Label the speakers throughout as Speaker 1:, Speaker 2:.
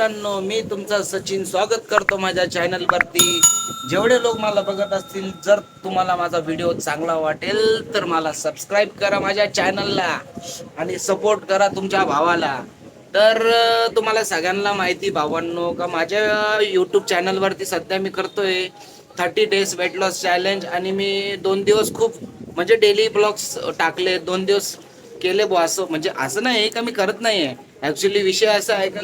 Speaker 1: मित्रांनो, मी तुमचा सचिन स्वागत करतो माझ्या चॅनलवरती. जेवढे लोक मला बघत असतील, जर तुम्हाला माझा व्हिडिओ चांगला वाटेल तर मला सबस्क्राईब करा माझ्या चॅनलला आणि सपोर्ट करा तुमच्या भावाला. तर तुम्हाला सगळ्यांना माहिती भावांनो का माझ्या यूट्यूब चॅनलवरती सध्या मी करतोय 30 डेज वेट लॉस चॅलेंज. आणि मी 2 दिवस खूप म्हणजे डेली ब्लॉग्स टाकले, 2 दिवस केले बुवा. असं म्हणजे असं नाही का मी करत नाही आहे. ॲक्च्युली विषय असा आहे का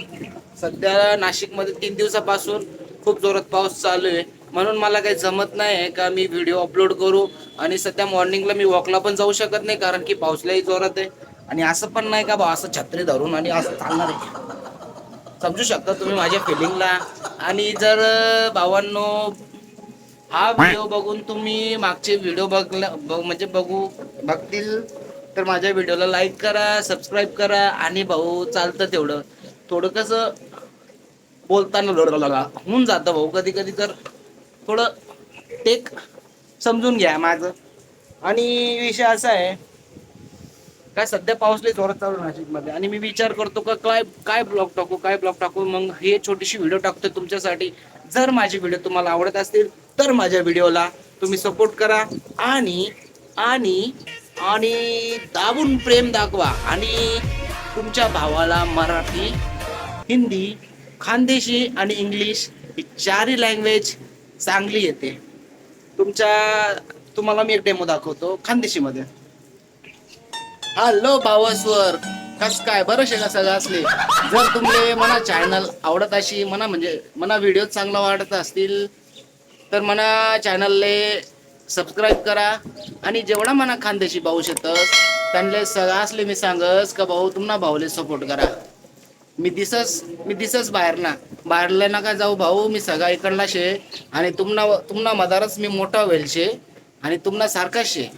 Speaker 1: सध्या नाशिकमध्ये 3 दिवसापासून खूप जोरात पाऊस चालू आहे, म्हणून मला काही जमत नाही आहे का मी व्हिडिओ अपलोड करू. आणि सध्या मॉर्निंगला मी वॉकला पण जाऊ शकत नाही कारण की पाऊसलाही जोरात आहे. आणि असं पण नाही का बा असं छत्री धरून आणि असं चालणार आहे, समजू शकता तुम्ही माझ्या फिलिंगला. आणि जर भावांनो हा व्हिडिओ बघून तुम्ही मागचे व्हिडिओ म्हणजे बघतील तर माझ्या व्हिडिओला लाईक करा, सबस्क्राईब करा. आणि भाऊ चालतं तेवढं थोडं कसं बोलताना होऊन जातं भाऊ कधी कधी, तर थोडं टेक समजून घ्या माझं. आणि विषय असा आहे काय सध्या पाऊस लय जोरात चालू नाशिकमध्ये आणि मी विचार करतो का काय काय ब्लॉग टाकू. मग हे छोटीशी व्हिडिओ टाकतोय तुमच्यासाठी. जर माझे व्हिडिओ तुम्हाला आवडत असतील तर माझ्या व्हिडिओला तुम्ही सपोर्ट करा आणि आणि आणि दाबून प्रेम दाखवा. आणि तुमच्या भावाला मराठी, हिंदी, खानदेशी आणि इंग्लिश ही 4ही लँग्वेज चांगली येते. तुम्हाला मी एक डेमो दाखवतो खानदेशीमध्ये. हॅलो भावस्वर, कस काय बरं शे का सगळं असले. जर तुमले मना चॅनल आवडत अशी मना व्हिडिओ चांगला वाटत असतील तर मना चॅनलले सबस्क्राईब करा. आणि जेवढा मना खानदेशी भाऊ शेतस त्यांना सगळं असले मी सांगस का भाऊ तुम्हाला भाऊले सपोर्ट करा. मी दिसस बाहेरला नका जाऊ भाऊ, मी सगळा इकडला शे. आणि तुम्हाला मदारच मी मोठा होईल शे आणि तुम्हाला सारखाच शे.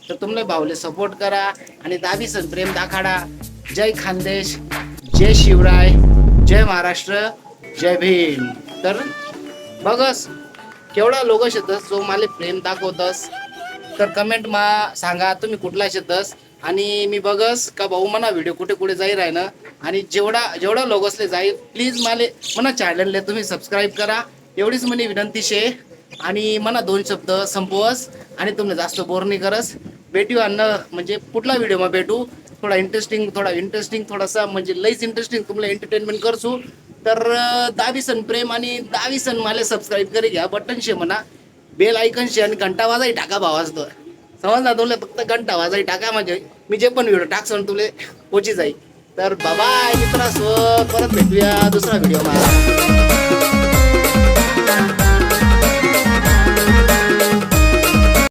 Speaker 1: तर तुमले भाऊले सपोर्ट करा आणि दाबीसन प्रेम दाखाडा. जय खानदेश, जय शिवराय, जय महाराष्ट्र, जय भीम. तर बघस केवढा लोक शेतस जो मला प्रेम दाखवतस. तर कमेंट मा सांगा तुम्ही कुठला शेतस. आणि मी बघस का भाऊ मना व्हिडिओ कुठे कुठे जाईल आहे ना. आणि जेवढा लोक असले जाईल प्लीज मना चॅनलले तुम्ही सबस्क्राईब करा, एवढीच म्हणे विनंती शे. आणि मना 2 शब्द संपवस आणि तुम्ही जास्त बोर नाही करस. भेटू अन्न म्हणजे पुढला व्हिडिओ मा भेटू. थोडा इंटरेस्टिंग थोडासा म्हणजे लईच इंटरेस्टिंग तुम्हाला एंटरटेनमेंट करसू. तर दावीसन प्रेम आणि दावीसन मला सबस्क्राईब करी घ्या. बटन शे म्हणा, बेल आयकन शे आणि घंटा वाजाही टाका भावाच. तर समजला तुला, फक्त घंटा वाजाही टाका म्हणजे मी जे पण व्हिडिओ टाकसन तुले पोची जाईल. तर बाबा मित्रांनो, परत भेटूया दुसरा व्हिडिओ मा.